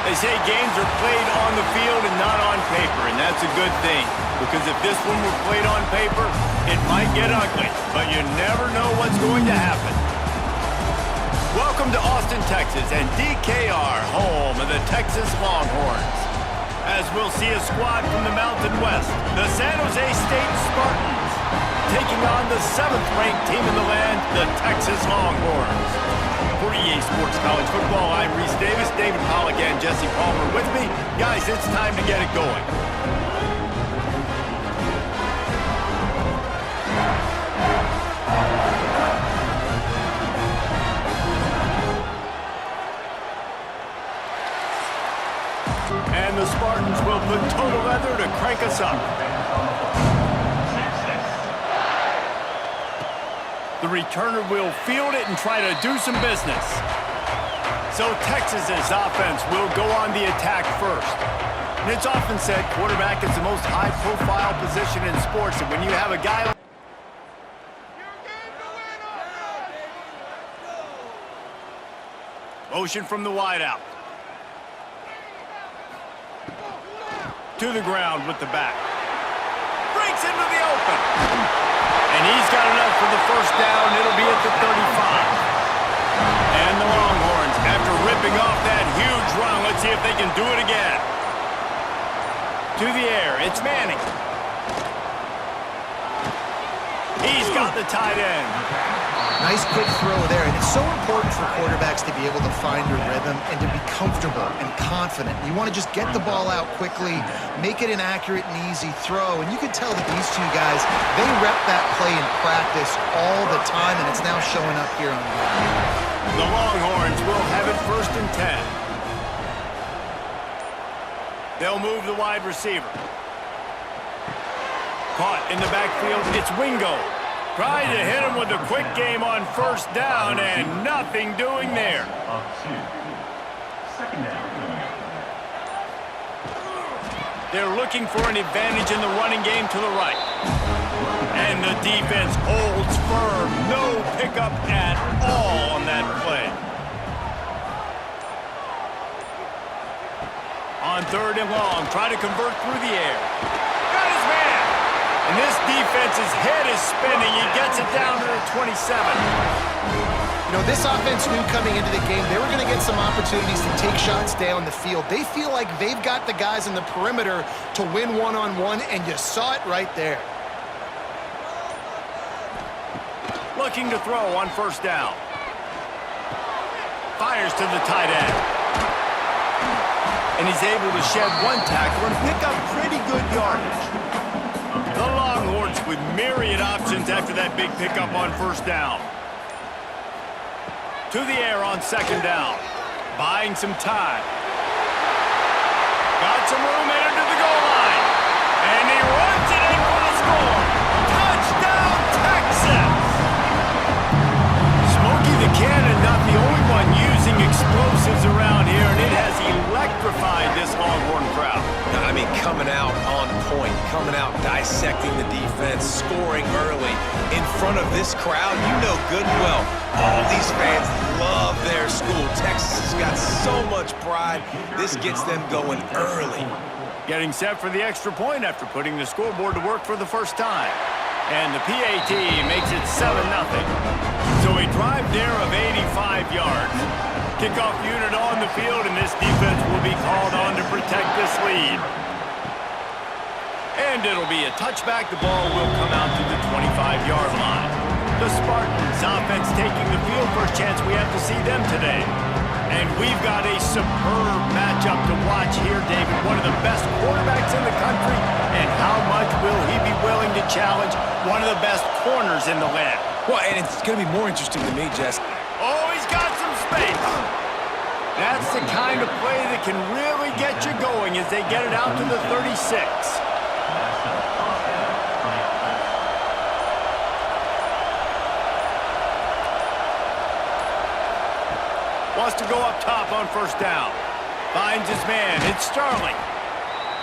They say games are played on the field and not on paper, and that's a good thing. Because if this one were played on paper, it might get ugly, but you never know what's going to happen. Welcome to Austin, Texas, and DKR, home of the Texas Longhorns. As we'll see a squad from the Mountain West, the San Jose State Spartans, taking on the 7th-ranked team in the land, the Texas Longhorns. For EA Sports College Football, I'm Reese Davis, David Pollack, and Jesse Palmer with me. Guys, it's time to get it going. And the Spartans will put total leather to crank us up. The returner will field it and try to do some business. So Texas's offense will go on the attack first. And it's often said quarterback is the most high-profile position in sports, and when you have a guy like motion from the wideout. To the ground with the back. Breaks into the open. And he's got enough for the first down. It'll be at the 35. And the Longhorns, after ripping off that huge run, let's see if they can do it again. To the air, it's Manning. He's got the tight end. Nice quick throw there, and it's so important for quarterbacks to be able to find a rhythm and to be comfortable and confident. You want to just get the ball out quickly, make it an accurate and easy throw, and you can tell that these two guys, they rep that play in practice all the time, and it's now showing up here on the game. The Longhorns will have it 1st and 10. They'll move the wide receiver. Caught in the backfield, it's Wingo. Tried to hit him with a quick game on 1st down, and nothing doing there. They're looking for an advantage in the running game to the right. And the defense holds firm. No pickup at all on that play. On 3rd and long, try to convert through the air. Got his man. And this defense's head is spinning. He gets it down to the 27. You know, this offense knew coming into the game they were going to get some opportunities to take shots down the field. They feel like they've got the guys in the perimeter to win one-on-one, and you saw it right there. Looking to throw on 1st down. Fires to the tight end. And he's able to shed one tackle and pick up pretty good yardage. The Longhorns with myriad options after that big pickup on 1st down. To the air on 2nd down. Buying some time. Got some room headed to the goal line. And he runs it in for the score. Touchdown, Texas! Smokey the Cannon, not the only one using explosives around here, and it has electrified this Longhorn crowd. I mean, coming out on point, coming out dissecting the defense, scoring early. In front of this crowd, you know good and well, all these fans love their school. Texas has got so much pride. This gets them going early. Getting set for the extra point after putting the scoreboard to work for the first time. And the PAT makes it 7-0. So a drive there of 85 yards. Kickoff unit on the field, and this defense will be called on to protect this lead. And it'll be a touchback. The ball will come out to the 25-yard line. The Spartans offense taking the field. First chance we have to see them today. And we've got a superb matchup to watch here, David. One of the best quarterbacks in the country. And how much will he be willing to challenge one of the best corners in the land? Well, and it's going to be more interesting to me, Jess. Oh, he's got some space. That's the kind of play that can really get you going as they get it out to the 36. Wants to go up top on 1st down. Finds his man. It's Starling.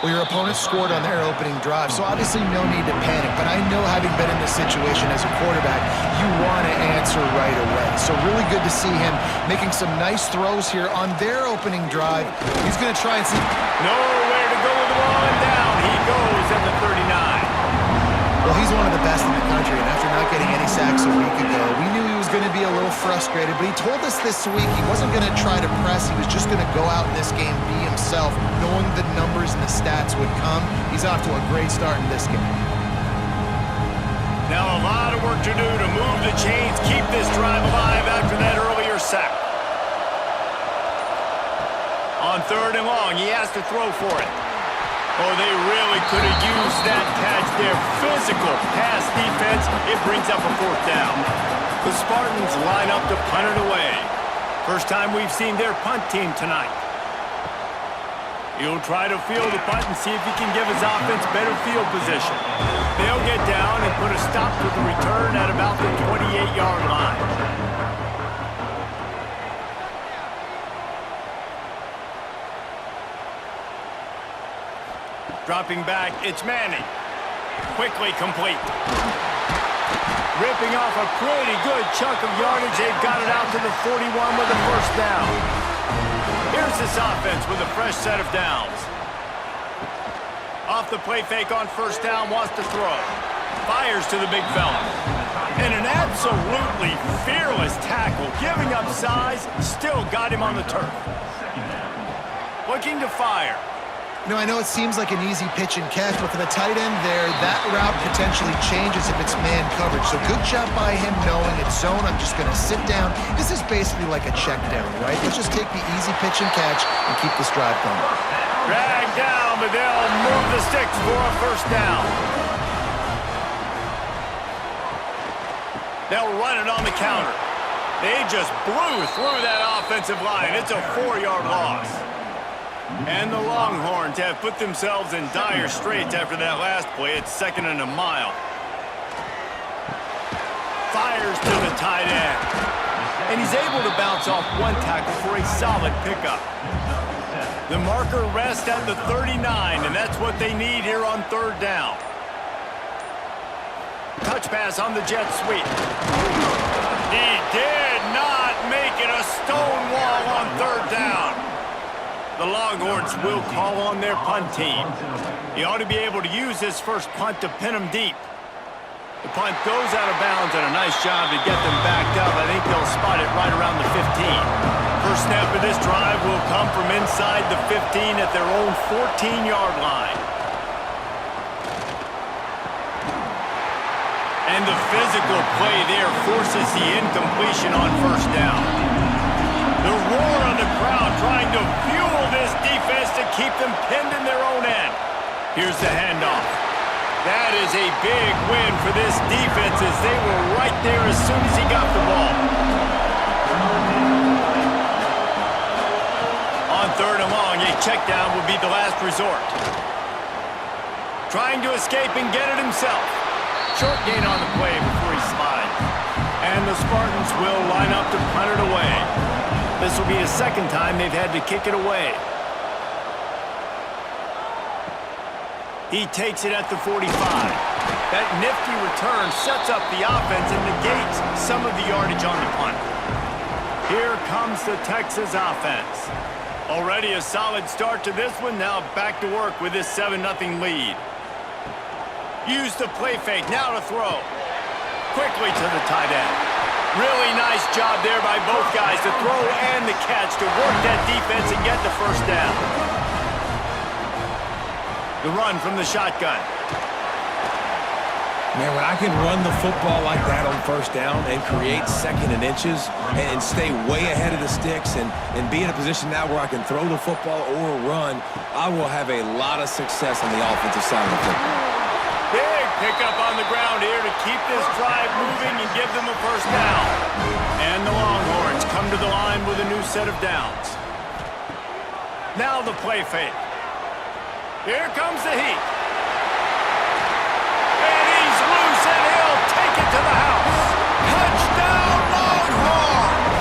Well, your opponent scored on their opening drive, so obviously no need to panic. But I know, having been in this situation as a quarterback, you want to answer right away. So really good to see him making some nice throws here on their opening drive. He's going to try and see... Nowhere to go with the ball, and down he goes at the 39. Well, he's one of the best in the country, and after not getting any sacks a week ago, we knew he was going to be a little frustrated, but he told us this week he wasn't going to try to press. He was just going to go out in this game, be himself, knowing the numbers and the stats would come. He's off to a great start in this game. Now a lot of work to do to move the chains, keep this drive alive after that earlier sack. On 3rd and long, he has to throw for it. Oh, they really could have used that catch there. Physical pass defense. It brings up a 4th down. The Spartans line up to punt it away. First time we've seen their punt team tonight. He'll try to field the punt and see if he can give his offense better field position. They'll get down and put a stop to the return at about the 28-yard line. Dropping back, it's Manning. Quickly complete. Ripping off a pretty good chunk of yardage. They've got it out to the 41 with a 1st down. Here's this offense with a fresh set of downs. Off the play fake on 1st down, wants to throw. Fires to the big fella. And an absolutely fearless tackle. Giving up size, still got him on the turf. Looking to fire. You know, I know it seems like an easy pitch and catch, but for the tight end there, that route potentially changes if it's man coverage. So good job by him knowing it's zone. I'm just going to sit down. This is basically like a check down, right? Let's just take the easy pitch and catch and keep this drive going. Drag down, but they'll move the sticks for a 1st down. They'll run it on the counter. They just blew through that offensive line. It's a 4-yard loss. And the Longhorns have put themselves in dire straits after that last play. It's 2nd and a mile. Fires to the tight end. And he's able to bounce off one tackle for a solid pickup. The marker rests at the 39, and that's what they need here on 3rd down. Touch pass on the jet sweep. He did not make it a stone wall on 3rd down. The Longhorns will call on their punt team. He ought to be able to use his first punt to pin them deep. The punt goes out of bounds, and a nice job to get them backed up. I think they'll spot it right around the 15. First snap of this drive will come from inside the 15 at their own 14-yard line. And the physical play there forces the incompletion on 1st down. The roar of the crowd trying to fuel this defense to keep them pinned in their own end. Here's the handoff. That is a big win for this defense as they were right there as soon as he got the ball. On 3rd and long, a check down would be the last resort. Trying to escape and get it himself. Short gain on the play before he slides. And the Spartans will line up to punt it away. This will be his 2nd time they've had to kick it away. He takes it at the 45. That nifty return sets up the offense and negates some of the yardage on the punt. Here comes the Texas offense. Already a solid start to this one. Now back to work with this 7-0 lead. Use the play fake. Now to throw. Quickly to the tight end. Really nice job there by both guys to throw and the catch to work that defense and get the 1st down. The run from the shotgun. Man, when I can run the football like that on 1st down and create 2nd and inches and stay way ahead of the sticks and be in a position now where I can throw the football or run, I will have a lot of success on the offensive side of the football. Big pickup on the ground here to keep this drive moving and give them a 1st down. And the Longhorns come to the line with a new set of downs. Now the play fake. Here comes the heat. And he's loose and he'll take it to the house. Touchdown, Longhorns!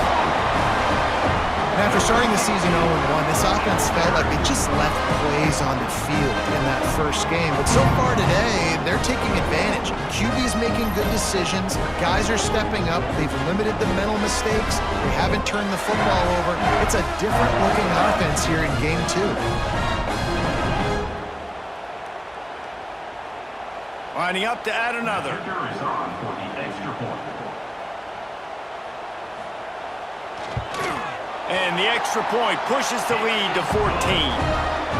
And after starting the season 0-1. This offense felt like they just left plays on the field in that first game. But so far today, they're taking advantage. QB's making good decisions. Guys are stepping up. They've limited the mental mistakes. They haven't turned the football over. It's a different-looking offense here in Game 2. Lining up to add another. And the extra point pushes the lead to 14.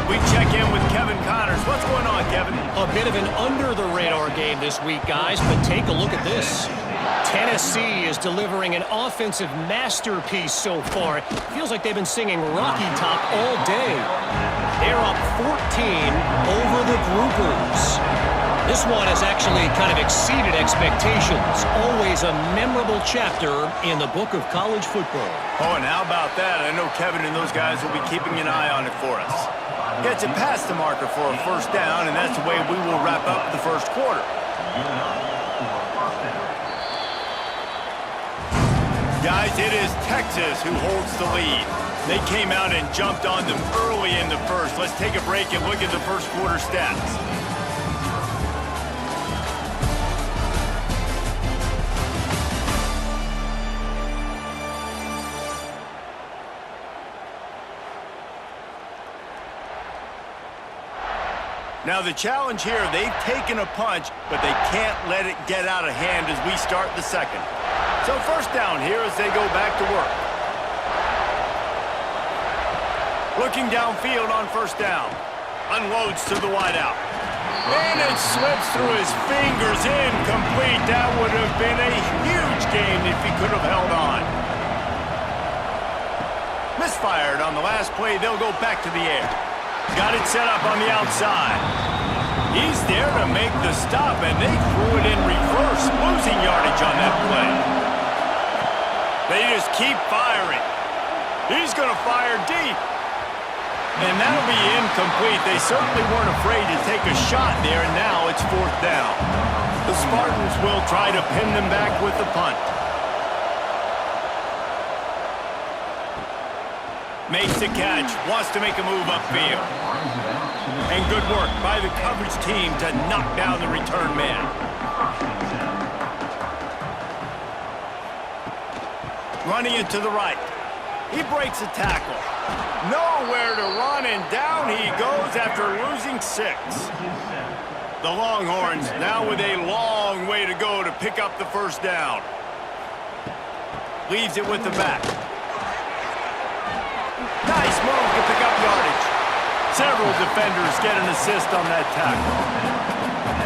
We check in with Kevin Connors. What's going on, Kevin? A bit of an under-the-radar game this week, guys, but take a look at this. Tennessee is delivering an offensive masterpiece so far. It feels like they've been singing Rocky Top all day. They're up 14 over the Groupers. This one has actually kind of exceeded expectations. Always a memorable chapter in the book of college football. Oh, and how about that? I know Kevin and those guys will be keeping an eye on it for us. Gets it past the marker for a first down, and that's the way we will wrap up the first quarter. Guys, it is Texas who holds the lead. They came out and jumped on them early in the first. Let's take a break and look at the first quarter stats. Now the challenge here, they've taken a punch, but they can't let it get out of hand as we start the second. So first down here as they go back to work. Looking downfield on first down. Unloads to the wideout. And it slips through his fingers, incomplete. That would have been a huge gain if he could have held on. Misfired on the last play, they'll go back to the air. Got it set up on the outside. He's there to make the stop, and they threw it in reverse, losing yardage on that play. They just keep firing. He's going to fire deep. And that'll be incomplete. They certainly weren't afraid to take a shot there, and now it's fourth down. The Spartans will try to pin them back with the punt. Makes the catch, wants to make a move upfield. And good work by the coverage team to knock down the return man. Running it to the right. He breaks a tackle. Nowhere to run, and down he goes after losing 6. The Longhorns now with a long way to go to pick up the first down. Leaves it with the back. Nice move to pick up yardage. Several defenders get an assist on that tackle.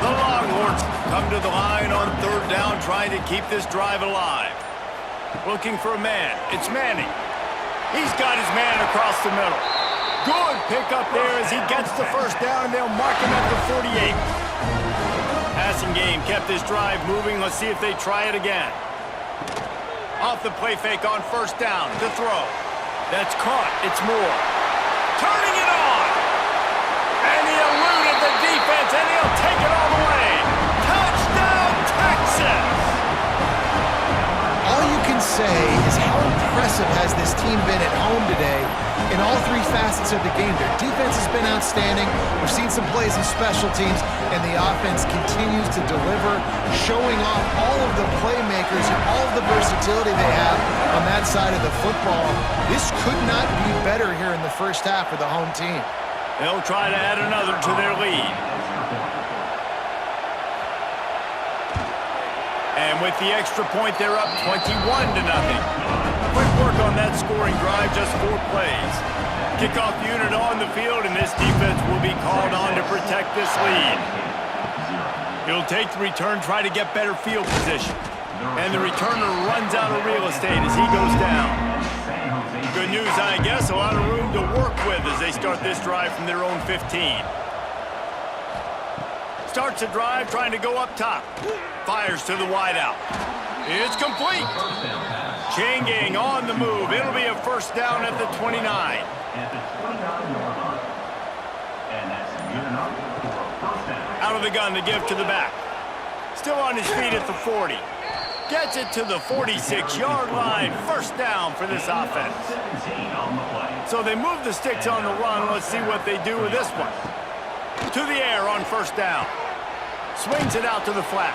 The Longhorns come to the line on third down, trying to keep this drive alive. Looking for a man. It's Manning. He's got his man across the middle. Good pickup there as he gets the first down, and they'll mark him at the 48. Passing game kept this drive moving. Let's see if they try it again. Off the play fake on first down to throw. That's caught. It's Moore. Turning it on. And he eluded the defense, and he'll take it all the way. Touchdown, Texas! All you can say is how impressive has this team been at home today in all 3 facets of the game. Their defense has been outstanding. We've seen some plays in special teams, and the offense continues to deliver, showing off all of the playmakers and all of the versatility they have on that side of the football. This could not be better here in the first half for the home team. They'll try to add another to their lead. And with the extra point, they're up 21-0. Quick work on that scoring drive, just 4 plays. Kickoff unit on the field, and this defense will be called on to protect this lead. He'll take the return, try to get better field position. And the returner runs out of real estate as he goes down. Good news, I guess, a lot of room to work with as they start this drive from their own 15. Starts a drive, trying to go up top. Fires to the wideout. It's complete. Changing on the move. It'll be a first down at the 29. Out of the gun to give to the back. Still on his feet at the 40. Gets it to the 46-yard line. First down for this offense. So they move the sticks on the run. Let's see what they do with this one. To the air on first down. Swings it out to the flat.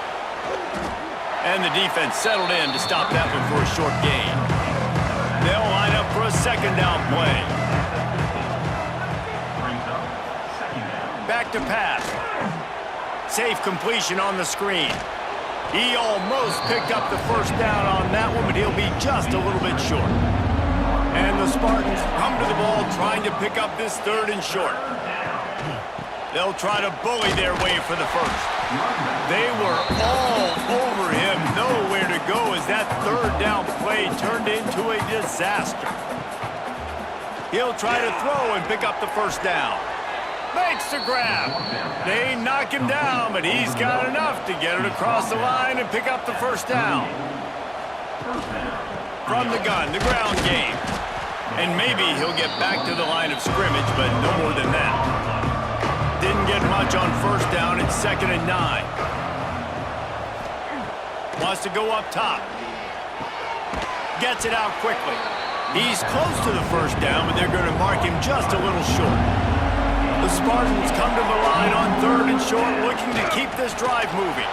And the defense settled in to stop that one for a short gain. They'll line up for a second down play. Back to pass. Safe completion on the screen. He almost picked up the first down on that one, but he'll be just a little bit short. And the Spartans come to the ball trying to pick up this third and short. They'll try to bully their way for the first. They were all over him, nowhere to go as that third down play turned into a disaster. He'll try to throw and pick up the first down. Makes the grab. They knock him down, but he's got enough to get it across the line and pick up the first down. From the gun, the ground game. And maybe he'll get back to the line of scrimmage, but no more than that. Didn't get much on first down. It's 2nd and 9. Wants to go up top. Gets it out quickly. He's close to the first down, but they're going to mark him just a little short. The Spartans come to the line on 3rd and short, looking to keep this drive moving.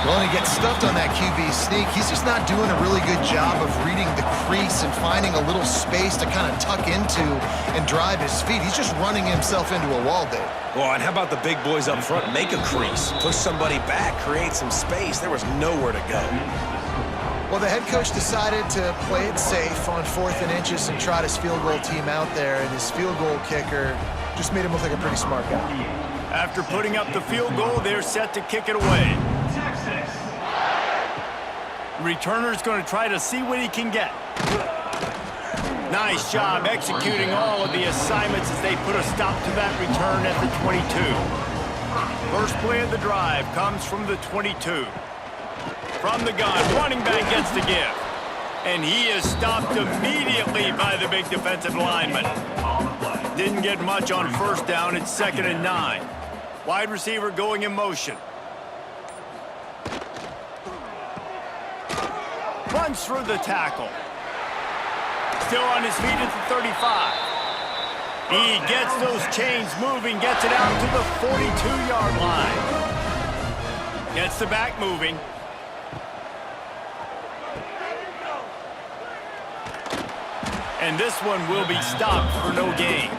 Well, and he gets stuffed on that QB sneak. He's just not doing a really good job of reading the crease and finding a little space to kind of tuck into and drive his feet. He's just running himself into a wall, Dave. Well, and how about the big boys up front? Make a crease, push somebody back, create some space. There was nowhere to go. Well, the head coach decided to play it safe on 4th and inches and trot his field goal team out there, and his field goal kicker just made him look like a pretty smart guy. After putting up the field goal, they're set to kick it away. Returner's going to try to see what he can get. Nice job executing all of the assignments as they put a stop to that return at the 22. First play of the drive comes from the 22. From the gun, running back gets the give. And he is stopped immediately by the big defensive lineman. Didn't get much on first down. It's 2nd and 9. Wide receiver going in motion. Runs through the tackle. Still on his feet at the 35. He gets those chains moving, gets it out to the 42-yard line. Gets the back moving. And this one will be stopped for no gain.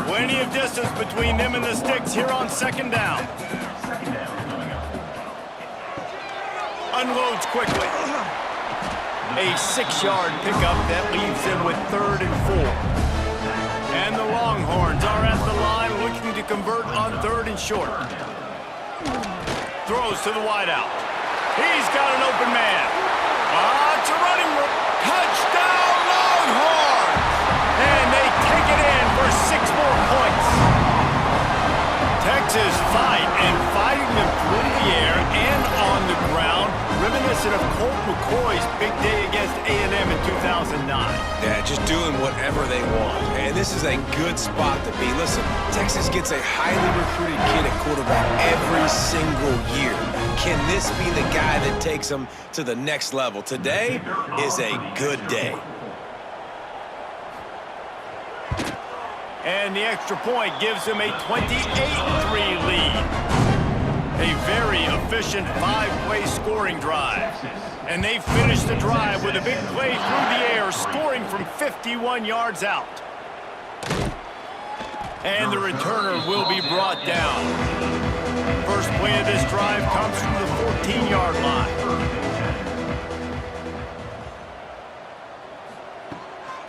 Plenty of distance between them and the sticks here on 2nd down. Unloads quickly. A 6-yard pickup that leaves him with 3rd and 4. And the Longhorns are at the line looking to convert on 3rd and short. Throws to the wideout. He's got an open man. It's a running touchdown Longhorns! And they take it in for 6 more points. Texas fighting them through the air and on the ground, reminiscent of Colt McCoy's big day against A&M in 2009. Yeah, just doing whatever they want. And this is a good spot to be. Listen, Texas gets a highly recruited kid at quarterback every single year. Can this be the guy that takes them to the next level? Today is a good day. And the extra point gives them a 28-3 lead. A very efficient 5-play scoring drive. And they finish the drive with a big play through the air, scoring from 51 yards out. And the returner will be brought down. First play of this drive comes from the 14-yard line.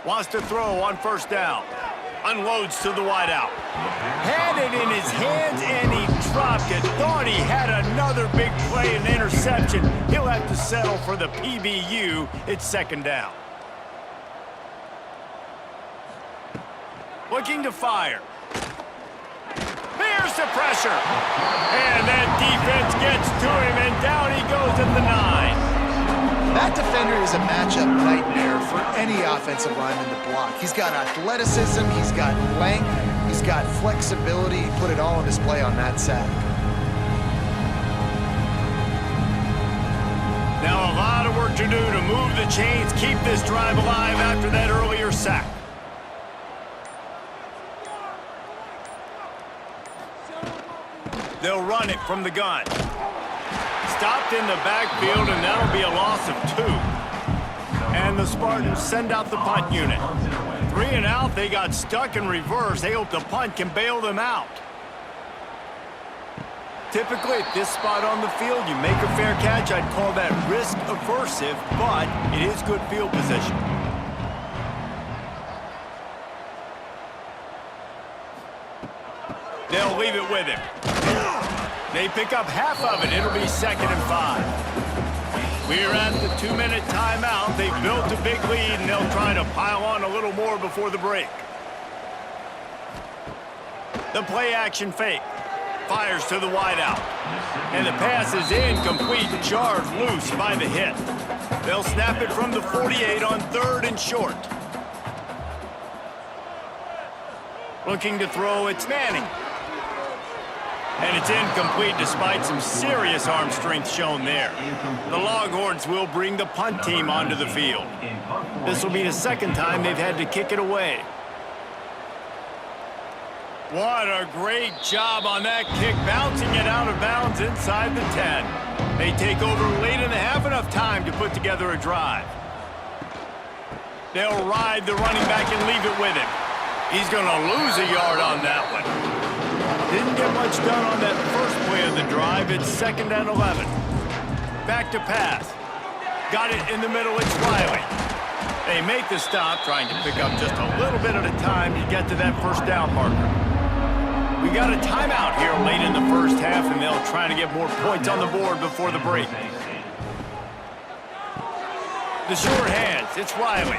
Wants to throw on first down. Unloads to the wideout. Had it in his hands and he dropped it. Thought he had another big play, an interception. He'll have to settle for the PBU. It's 2nd down. Looking to fire. Here's the pressure. And that defense gets to him, and down he goes at the 9. That defender is a matchup nightmare for any offensive lineman to block. He's got athleticism, he's got length, he's got flexibility. He put it all on display on that sack. Now a lot of work to do to move the chains, keep this drive alive after that earlier sack. They'll run it from the gun. Stopped in the backfield, and that'll be a loss of 2. And the Spartans send out the punt unit. 3 and out, they got stuck in reverse. They hope the punt can bail them out. Typically, at this spot on the field, you make a fair catch. I'd call that risk aversive, but it is good field position. They'll leave it with him. They pick up half of it. It'll be 2nd and 5. We're at the 2-minute timeout. They've built a big lead, and they'll try to pile on a little more before the break. The play-action fake. Fires to the wideout. And the pass is incomplete, jarred loose by the hit. They'll snap it from the 48 on 3rd and short. Looking to throw, it's Manning. And it's incomplete despite some serious arm strength shown there. The Longhorns will bring the punt team onto the field. This will be the 2nd time they've had to kick it away. What a great job on that kick, bouncing it out of bounds inside the 10. They take over late in the half, enough time to put together a drive. They'll ride the running back and leave it with him. He's going to lose a yard on that one. Didn't get much done on that first play of the drive. It's 2nd and 11. Back to pass. Got it in the middle. It's Riley. They make the stop, trying to pick up just a little bit at a time to get to that 1st down marker. We got a timeout here late in the first half, and they'll try to get more points on the board before the break. The short hands. It's Riley.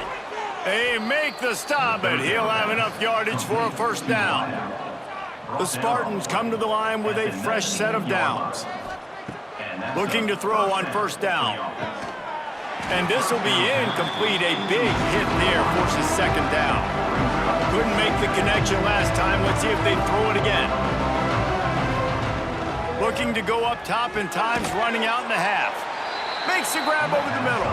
They make the stop, but he'll have enough yardage for a 1st down. The Spartans come to the line with a fresh set of downs. Looking to throw on 1st down. And this will be incomplete. A big hit there forces 2nd down. Couldn't make the connection last time. Let's see if they throw it again. Looking to go up top, and time's running out in the half. Makes the grab over the middle.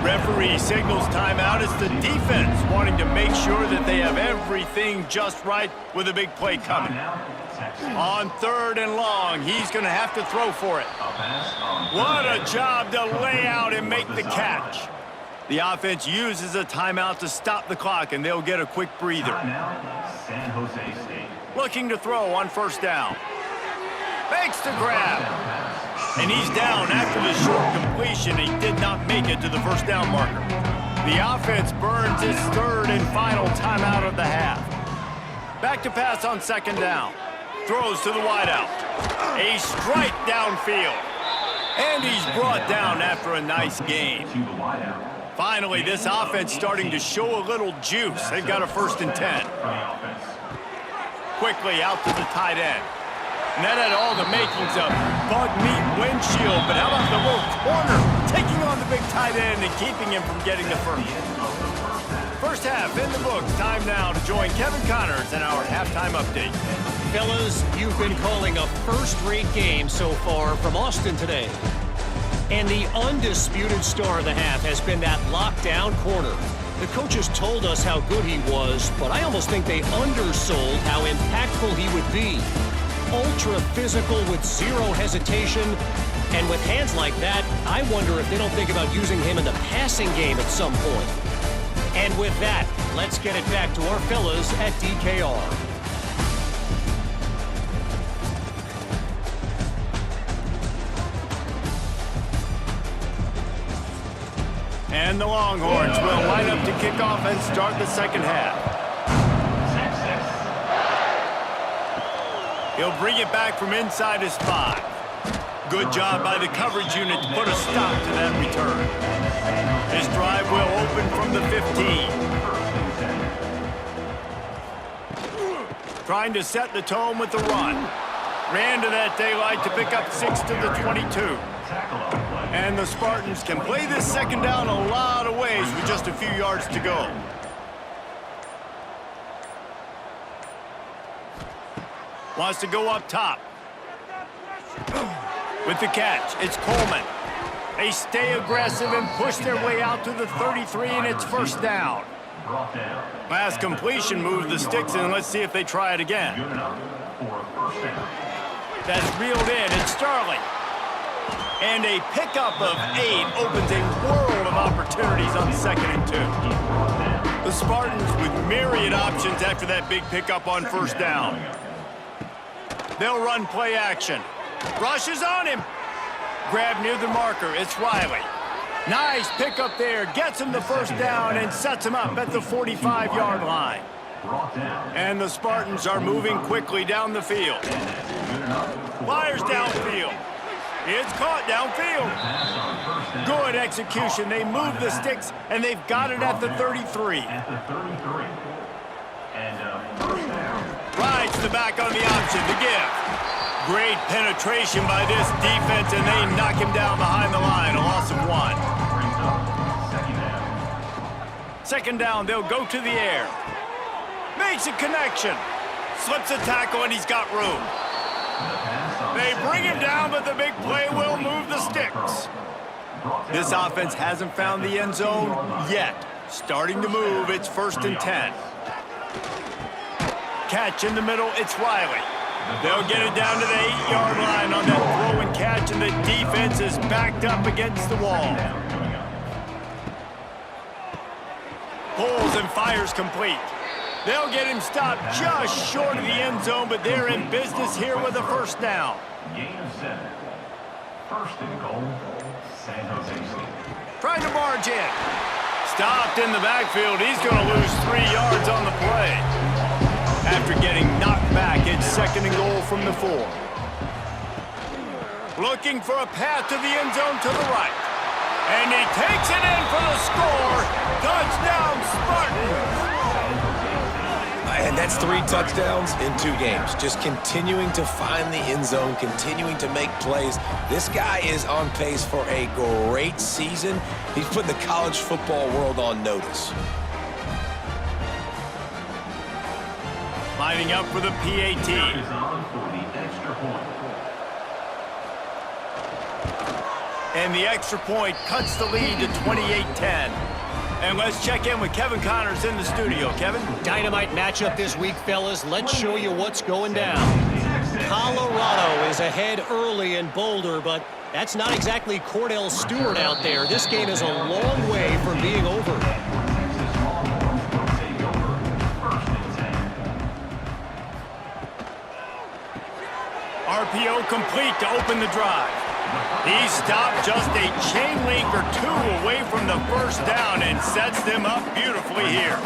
Referee signals timeout. It's the defense wanting to make sure that they have everything just right with a big play coming. On 3rd and long, he's going to have to throw for it. What a job to lay out and make the catch. The offense uses a timeout to stop the clock, and they'll get a quick breather. Looking to throw on 1st down. Makes the grab. And he's down after the short completion. He did not make it to the 1st down marker. The offense burns its 3rd and final timeout of the half. Back to pass on 2nd down. Throws to the wideout. A strike downfield. And he's brought down after a nice gain. Finally, this offense starting to show a little juice. They've got a 1st and 10. Quickly out to the tight end. And that had all the makings of bug meat windshield, but how about the little corner taking on the big tight end and keeping him from getting the 1st? First half in the books. Time now to join Kevin Connors in our halftime update. Fellas, you've been calling a first-rate game so far from Austin today. And the undisputed star of the half has been that lockdown corner. The coaches told us how good he was, but I almost think they undersold how impactful he would be. Ultra physical with zero hesitation, and with hands like that, I wonder if they don't think about using him in the passing game at some point. And with that, let's get it back to our fellas at DKR. And the Longhorns will line up to kick off and start the 2nd half. He'll bring it back from inside his 5. Good job by the coverage unit to put a stop to that return. His drive will open from the 15. Trying to set the tone with the run. Ran to that daylight to pick up 6 to the 22. And the Spartans can play this 2nd down a lot of ways with just a few yards to go. Wants to go up top. With the catch, it's Coleman. They stay aggressive and push their way out to the 33, and it's first down. Last completion moved the sticks in. Let's see if they try it again. That's reeled in. It's Sterling. And a pickup of 8 opens a world of opportunities on 2nd and 2. The Spartans with myriad options after that big pickup on first down. They'll run play action. Rush is on him. Grab near the marker. It's Riley. Nice pickup there. Gets him the first down and sets him up at the 45-yard line. And the Spartans are moving quickly down the field. Fires downfield. It's caught downfield. Good execution. They move the sticks, and they've got it at the 33. Rides the back on the option to give. Great penetration by this defense, and they knock him down behind the line. A loss of 1. 2nd down, they'll go to the air. Makes a connection. Slips a tackle, and he's got room. They bring him down, but the big play will move the sticks. This offense hasn't found the end zone yet. Starting to move, it's 1st and 10. Catch in the middle, it's Riley. They'll get it down to the 8-yard line on that throw and catch, and the defense is backed up against the wall. Pulls and fires complete. They'll get him stopped just short of the end zone, but they're in business here with a first down. Gain of 7. 1st and goal, San Jose State. Trying to barge in. Stopped in the backfield. He's going to lose 3 yards on the play. After getting knocked back, it's 2nd and goal from the 4. Looking for a path to the end zone to the right. And he takes it in for the score. Touchdown, Spartans. And that's 3 touchdowns in 2 games. Just continuing to find the end zone, continuing to make plays. This guy is on pace for a great season. He's putting the college football world on notice. Lining up for the PAT. Is on for the extra point. And the extra point cuts the lead to 28-10. And let's check in with Kevin Connors in the studio. Kevin? Dynamite matchup this week, fellas. Let's show you what's going down. Colorado is ahead early in Boulder, but that's not exactly Cordell Stewart out there. This game is a long way from being over. RPO complete to open the drive. He stopped just a chain link or 2 away from the first down and sets them up beautifully here.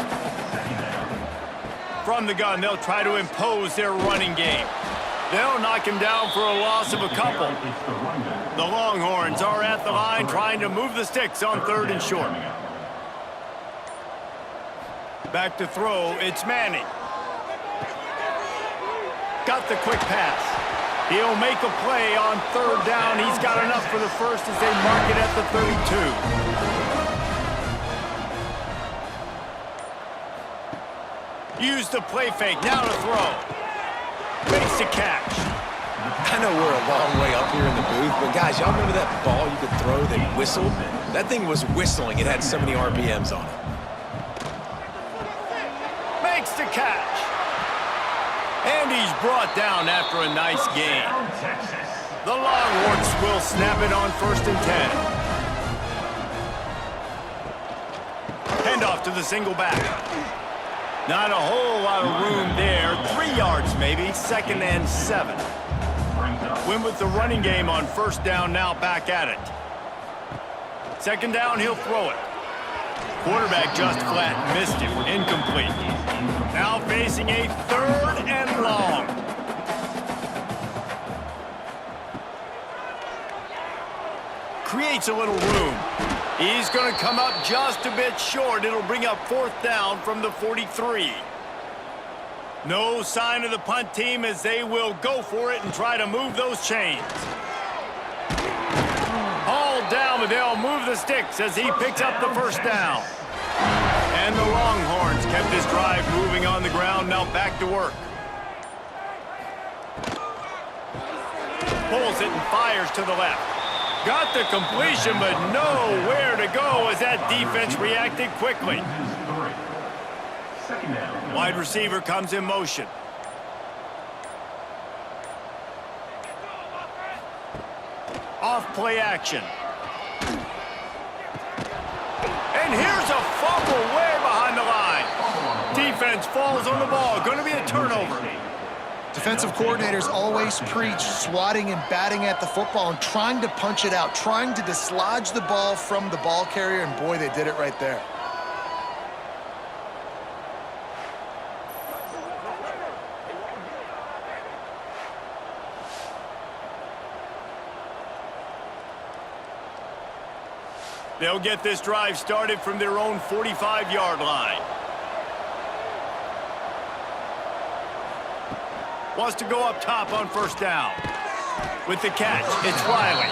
From the gun, they'll try to impose their running game. They'll knock him down for a loss of a couple. The Longhorns are at the line trying to move the sticks on 3rd and short. Back to throw, it's Manning. Got the quick pass. He'll make a play on 3rd down. He's got enough for the first as they mark it at the 32. Use the play fake, now to throw. Makes the catch. I know we're a long way up here in the booth, but guys, y'all remember that ball you could throw that whistled? That thing was whistling. It had so many RPMs on it. Makes the catch. And he's brought down after a nice gain. The Longhorns will snap it on 1st and 10. Handoff to the single back. Not a whole lot of room there. 3 yards maybe. 2nd and 7. Win with the running game on 1st down, now back at it. 2nd down, he'll throw it. Quarterback just flat missed him. Incomplete. Now facing a 3rd and long. Creates a little room. He's going to come up just a bit short. It'll bring up 4th down from the 43. No sign of the punt team as they will go for it and try to move those chains. Hauled down, but they'll move the sticks as he picks up the 1st down. And the Longhorns kept this drive moving on the ground, now back to work. Pulls it and fires to the left. Got the completion, but nowhere to go as that defense reacted quickly. Second down. Wide receiver comes in motion. Off play action. And here's a fumble way behind the line. Defense falls on the ball. Going to be a turnover. Defensive coordinators always preach swatting and batting at the football and trying to punch it out, trying to dislodge the ball from the ball carrier, and boy, they did it right there. They'll get this drive started from their own 45-yard line. Wants to go up top on first down. With the catch, it's Riley.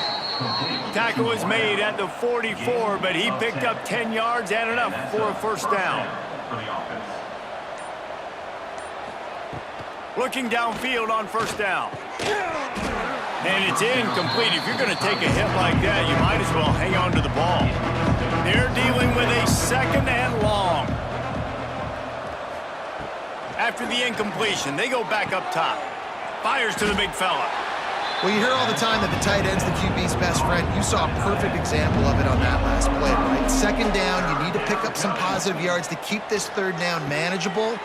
Tackle is made at the 44, but he picked up 10 yards and enough for a first down. Looking downfield on first down. And it's incomplete. If you're going to take a hit like that, you might as well hang on to the ball. They're dealing with a second and long. After the incompletion, they go back up top. Fires to the big fella. Well, you hear all the time that the tight end's the QB's best friend. You saw a perfect example of it on that last play, right? Second down, you need to pick up some positive yards to keep this third down manageable.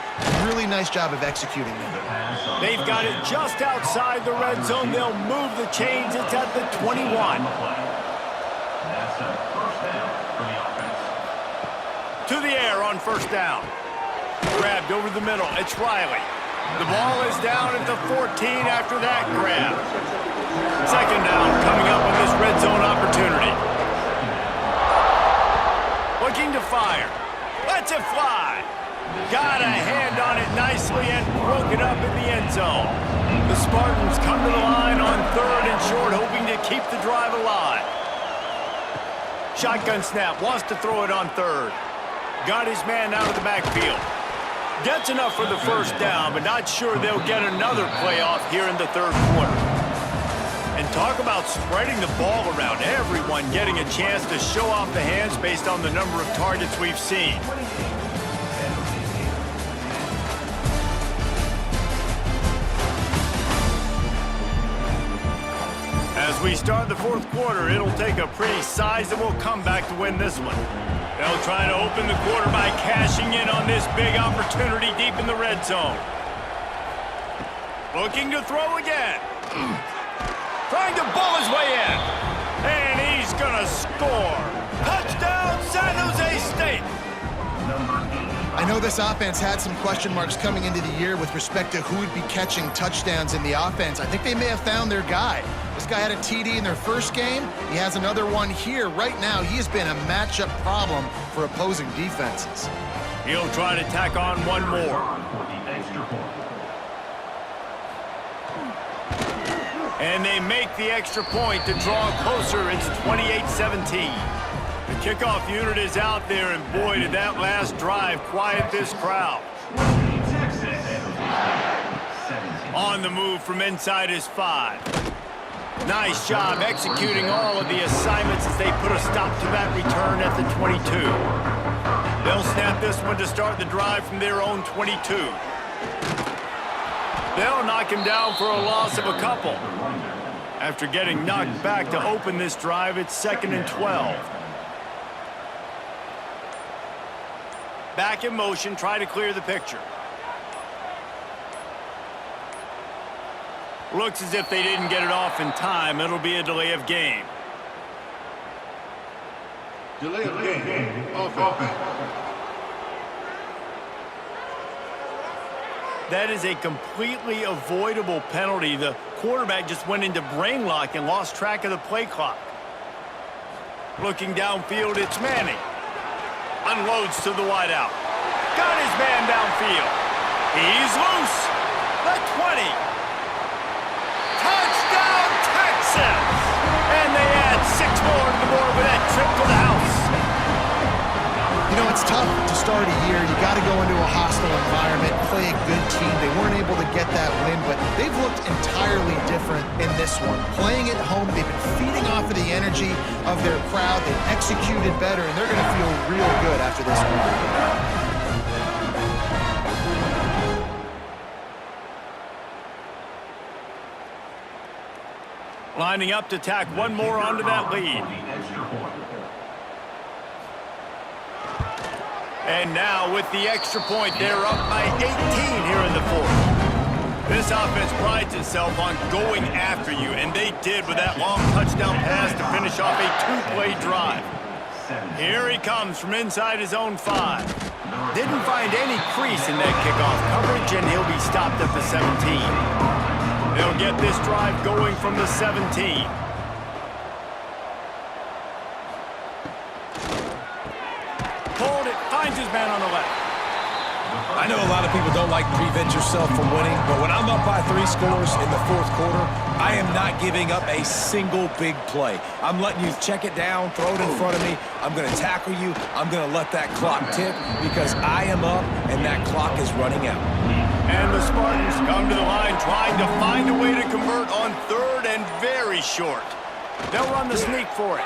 Really nice job of executing that. They've got it just outside the red zone. They'll move the chains. It's at the 21. That's a first down for the offense. To the air on first down. Grabbed over the middle. It's Riley. The ball is down at the 14 after that grab. Second down coming up on this red zone opportunity. Looking to fire. Lets it fly. Got a hand on it nicely and broke it up in the end zone. The Spartans come to the line on third and short, hoping to keep the drive alive. Shotgun snap, wants to throw it on third. Got his man out of the backfield. Gets enough for the first down, but not sure they'll get another play off here in the third quarter. And talk about spreading the ball around. Everyone getting a chance to show off the hands based on the number of targets we've seen. As we start the fourth quarter, it'll take a pretty sizable comeback to win this one. They'll try to open the quarter by cashing in on this big opportunity deep in the red zone. Looking to throw again. Trying to ball his way in. And he's going to score. Touchdown, San Jose State. I know this offense had some question marks coming into the year with respect to who would be catching touchdowns in the offense. I think they may have found their guy. This guy had a TD in their first game. He has another one here. Right now, he has been a matchup problem for opposing defenses. He'll try to tack on one more. And they make the extra point to draw closer. It's 28-17. The kickoff unit is out there, and boy, did that last drive quiet this crowd. On the move from inside his 5. Nice job executing all of the assignments as they put a stop to that return at the 22. They'll snap this one to start the drive from their own 22. They'll knock him down for a loss of a couple. After getting knocked back to open this drive, it's 2nd and 12. Back in motion, try to clear the picture. Looks as if they didn't get it off in time. It'll be a delay of game. Delay of game. Offense. That is a completely avoidable penalty. The quarterback just went into brain lock and lost track of the play clock. Looking downfield, it's Manning. Unloads to the wideout. Got his man downfield. He's loose. The 20. Touchdown, Texans! And they add 6 more to the board with that trip to the house. You know, it's tough to start a year. You got to go into a hostile environment, play a good team. They weren't able to get that win, but they've looked entirely different in this one. Playing at home, they've been feeding off of the energy of their crowd. They've executed better, and they're going to feel real good after this one. Lining up to tack one more onto that lead. And now with the extra point, they're up by 18 here in the fourth. This offense prides itself on going after you, and they did with that long touchdown pass to finish off a two-play drive. Here he comes from inside his own 5. Didn't find any crease in that kickoff coverage, and he'll be stopped at the 17. They'll get this drive going from the 17. Hold it, finds his man on the left. I know a lot of people don't like to prevent yourself from winning, but when I'm up by 3 scores in the fourth quarter, I am not giving up a single big play. I'm letting you check it down, throw it in front of me. I'm going to tackle you. I'm going to let that clock tick because I am up and that clock is running out. And the Spartans come to the line trying to find a way to convert on 3rd and very short. They'll run the sneak for it.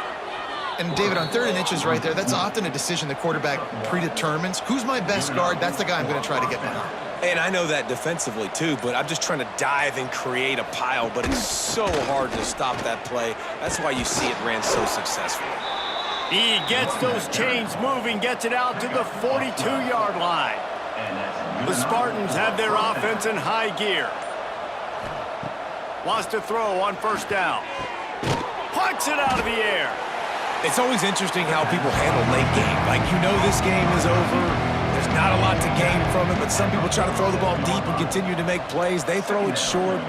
And David, on 3rd and inches right there, that's often a decision the quarterback predetermines. Who's my best guard? That's the guy I'm going to try to get behind. And I know that defensively too, but I'm just trying to dive and create a pile, but it's so hard to stop that play. That's why you see it ran so successfully. He gets those chains moving, gets it out to the 42-yard line. The Spartans have their offense in high gear. Wants to throw on 1st down. Plucks it out of the air. It's always interesting how people handle late game. Like, you know this game is over. There's not a lot to gain from it, but some people try to throw the ball deep and continue to make plays. They throw it short.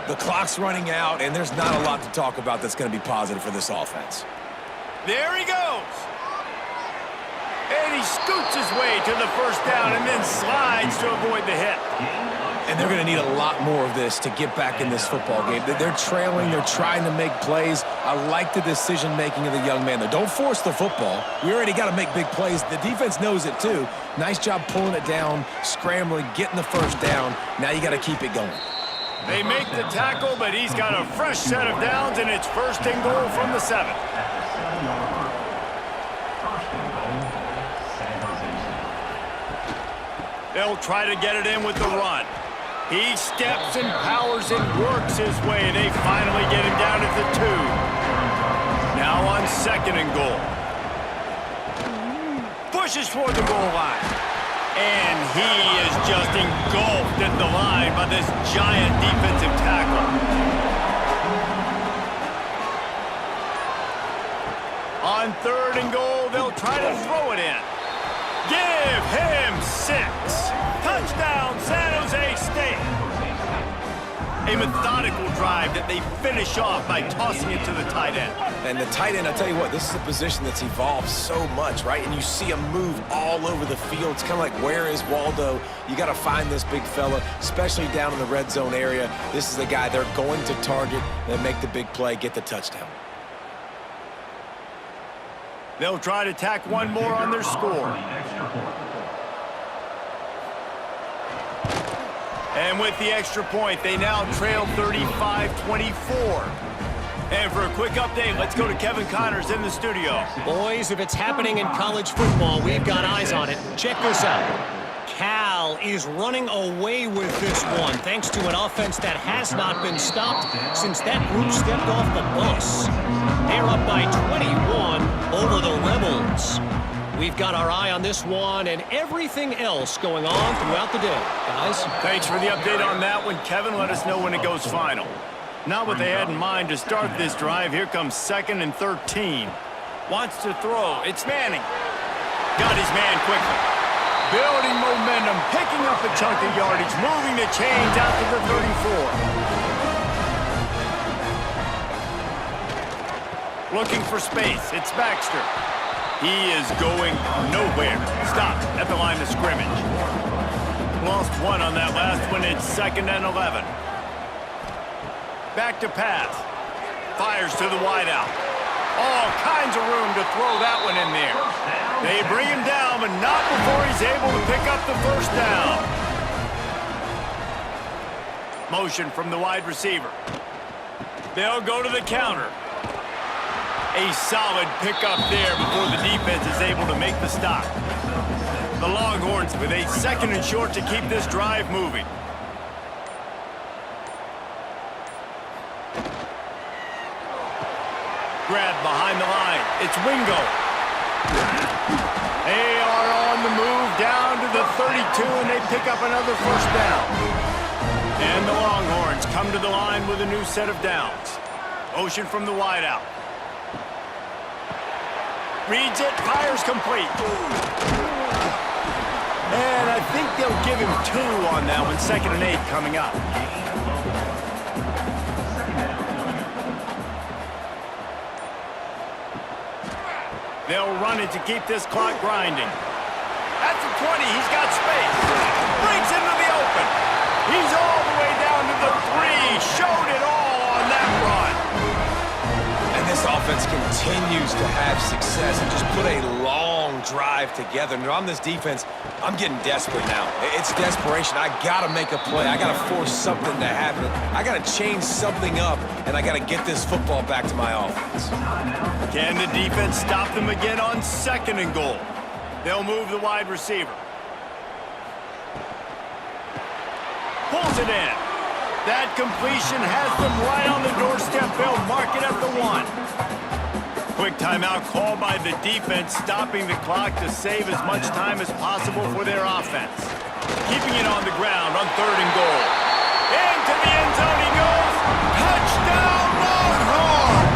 The clock's running out, and there's not a lot to talk about that's going to be positive for this offense. There he goes. And he scoots his way to the 1st down and then slides to avoid the hit. And they're going to need a lot more of this to get back in this football game. They're trailing. They're trying to make plays. I like the decision-making of the young man, though. Don't force the football. We already got to make big plays. The defense knows it, too. Nice job pulling it down, scrambling, getting the 1st down. Now you got to keep it going. They make the tackle, but he's got a fresh set of downs, and it's 1st and goal from the 7. They'll try to get it in with the run. He steps and powers and works his way. They finally get him down at the 2. Now on 2nd and goal. Pushes toward the goal line. And he is just engulfed at the line by this giant defensive tackle. On 3rd and goal, they'll try to throw it in. Give him 6. Touchdown, San Jose State. A methodical drive that they finish off by tossing it to the tight end. And the tight end, I'll tell you what, this is a position that's evolved so much, right? And you see him move all over the field. It's kind of like, where is Waldo? You got to find this big fella, especially down in the red zone area. This is the guy they're going to target, then make the big play, get the touchdown. They'll try to tack one more on their score. And with the extra point, they now trail 35-24. And for a quick update, let's go to Kevin Connors in the studio. Boys, if it's happening in college football, we've got eyes on it. Check this out. Cal is running away with this one, thanks to an offense that has not been stopped since that group stepped off the bus. They're up by 21 over the Rebels. We've got our eye on this one and everything else going on throughout the day. Guys? Thanks for the update on that one, Kevin. Let us know when it goes final. Not what they had in mind to start this drive. Here comes 2nd and 13. Wants to throw. It's Manning. Got his man quickly. Building momentum, picking up a chunk of yardage, moving the chains out to the 34. Looking for space. It's Baxter. He is going nowhere. Stopped at the line of scrimmage. Lost one on that last one. It's 2nd and 11. Back to pass. Fires to the wideout. All kinds of room to throw that one in there. They bring him down, but not before he's able to pick up the 1st down. Motion from the wide receiver. They'll go to the counter. A solid pickup there before the defense is able to make the stop. The Longhorns with a 2nd and short to keep this drive moving. Grab behind the line. It's Wingo. They are on the move down to the 32, and they pick up another first down. And the Longhorns come to the line with a new set of downs. Motion from the wideout. Reads it, fires complete. And I think they'll give him 2 on that one. 2nd and 8 coming up. They'll run it to keep this clock grinding. At the 20, he's got space. Breaks into the open. He's all the way down to the 3. Showed it all on that run. And this offense continues to have success and just put a long drive together. And on this defense, I'm getting desperate now. It's desperation. I got to make a play. I got to force something to happen. I got to change something up, and I got to get this football back to my offense. Can the defense stop them again on 2nd and goal? They'll move the wide receiver. Pulls it in. That completion has them right on the doorstep. They'll mark it at the 1. Quick timeout called by the defense, stopping the clock to save as much time as possible for their offense. Keeping it on the ground on 3rd and goal. Into the end zone he goes. Touchdown, Longhorns!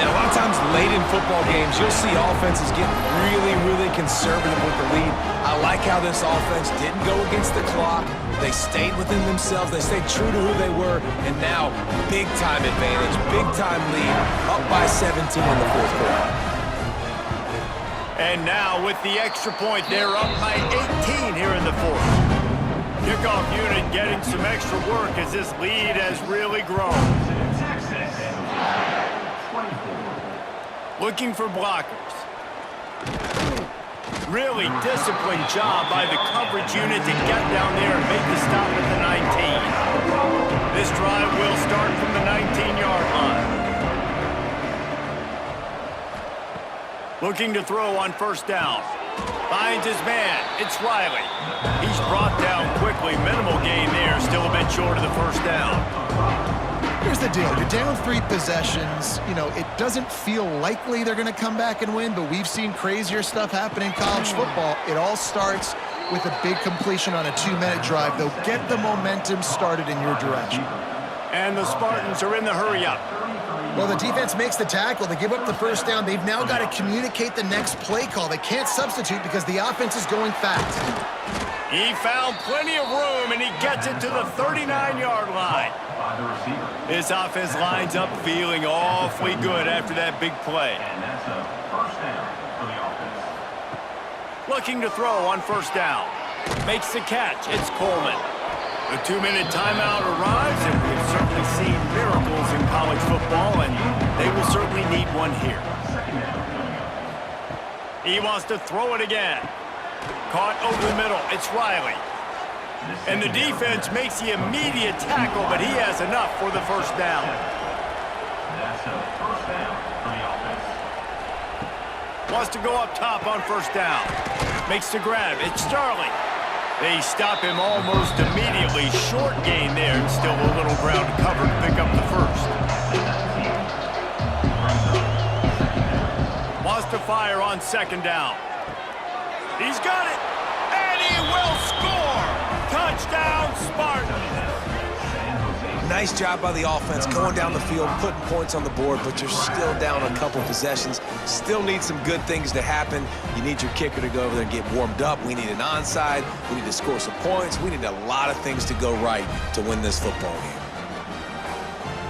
And a lot of times late in football games, you'll see offenses get really conservative with the lead. I like how this offense didn't go against the clock. They stayed within themselves. They stayed true to who they were. And now, big-time advantage, big-time lead, up by 17 in the 4th quarter. And now, with the extra point, they're up by 18 here in the 4th. Kickoff unit getting some extra work as this lead has really grown. Looking for blockers. Really disciplined job by the coverage unit to get down there and make the stop at the 19. This drive will start from the 19-yard line. Looking to throw on 1st down. Finds his man. It's Riley. He's brought down quickly. Minimal gain there. Still a bit short of the 1st down. Here's the deal. You're down 3 possessions. You know, it doesn't feel likely they're going to come back and win, but we've seen crazier stuff happen in college football. It all starts with a big completion on a 2-minute drive. They'll get the momentum started in your direction. And the Spartans are in the hurry-up. Well, the defense makes the tackle. They give up the 1st down. They've now got to communicate the next play call. They can't substitute because the offense is going fast. He found plenty of room, and he gets it to the 39-yard line. This offense lines up feeling awfully good after that big play. And that's a 1st down for the offense. Looking to throw on 1st down. Makes the catch. It's Coleman. The 2-minute timeout arrives, and we've certainly seen miracles in college football, and they will certainly need one here. He wants to throw it again. Caught over the middle. It's Riley. And the defense makes the immediate tackle, but he has enough for the 1st down. That's a 1st down for the offense. Wants to go up top on 1st down. Makes the grab. It's Starling. They stop him almost immediately. Short gain there, and still a little ground to cover to pick up the 1st. Wants to fire on 2nd down. He's got it, and he will score! Touchdown, Spartans! Nice job by the offense, going down the field, putting points on the board, but you're still down a couple possessions. Still need some good things to happen. You need your kicker to go over there and get warmed up. We need an onside. We need to score some points. We need a lot of things to go right to win this football game.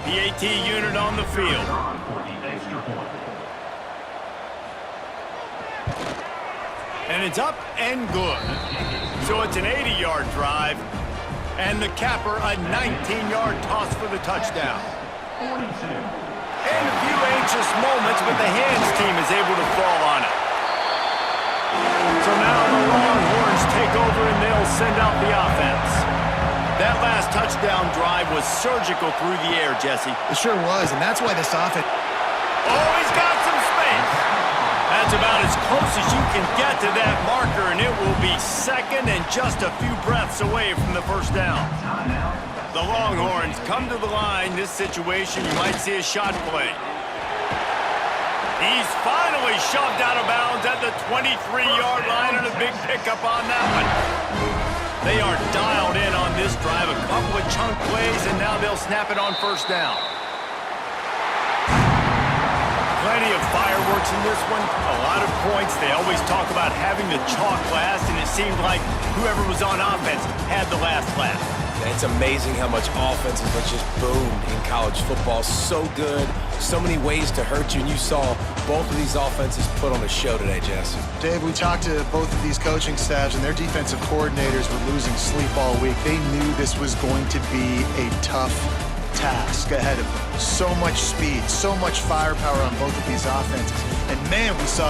PAT unit on the field. And it's up and good. So it's an 80-yard drive. And the capper, a 19-yard toss for the touchdown. 42. And a few anxious moments, but the hands team is able to fall on it. So now the Longhorns take over, and they'll send out the offense. That last touchdown drive was surgical through the air, Jesse. It sure was, and that's why this offense... Oh, he's got some space. That's about as close as you can get to that marker, and it will be second and just a few breaths away from the first down. The Longhorns come to the line. This situation, you might see a shot play. He's finally shoved out of bounds at the 23-yard line, and a big pickup on that one. They are dialed in on this drive. A couple of chunk plays, and now they'll snap it on first down. Plenty of fireworks in this one. A lot of points. They always talk about having the chalk last, and it seemed like whoever was on offense had the last laugh. It's amazing how much offenses have just boomed in college football. So good, so many ways to hurt you, and you saw both of these offenses put on a show today, Jesse. Dave, we talked to both of these coaching staffs, and their defensive coordinators were losing sleep all week. They knew this was going to be a tough task ahead of them. So much speed, so much firepower on both of these offenses. And man, we saw